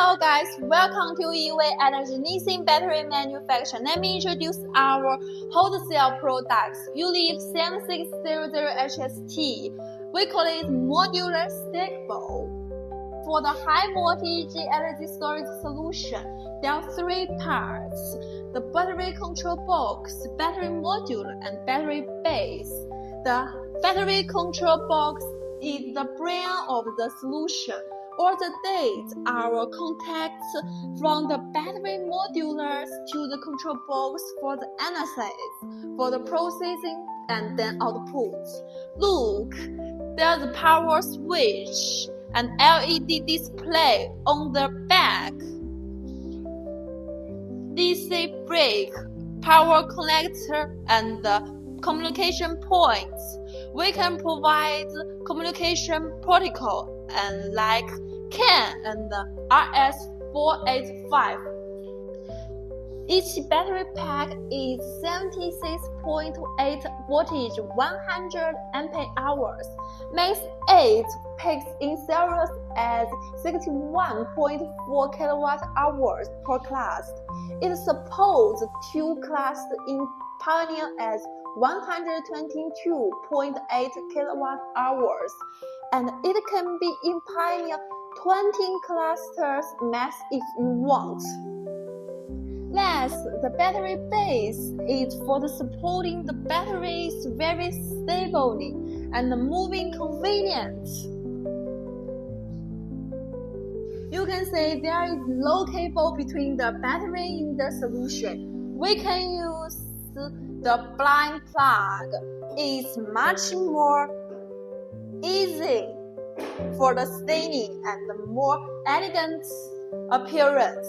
Hello guys, welcome to EasyWay Energy Lithium Battery Manufacture. Let me introduce our wholesale products, UNIV-HST. We call it Modular Stackable. For the high voltage energy storage solution, there are three parts: the battery control box, battery module, and battery base. The battery control box is the brain of the solution. All the data are contacts from the battery modulars to the control box for the analysis, for the processing, and then output. Look, there's a power switch and LED display on the back. DC brake, power connector, and the communication points. We can provide communication protocol and like CAN and RS485. Each battery pack is 76.8 voltage, 100 ampere hours, makes 8 packs in series as 61.4 kilowatt hours per class. It supports 2 classes in Pioneer as 122.8 kilowatt hours, and it can be in Pioneer 20 clusters max if you want. Last, the battery base is for the supporting the batteries very stably and moving convenient. You can see there is no cable between the battery in the solution. We can use the blind plug. It's much more easy for the staining and the more elegant appearance.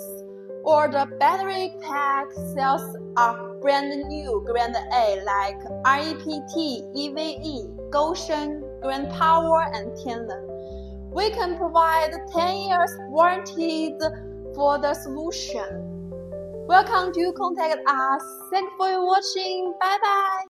Or the battery pack cells are brand new grade A like REPT, EVE, Goshen, Grand Power, and Tianlong. We can provide 10 years warranty for the solution. Welcome to contact us. Thank you for watching. Bye bye.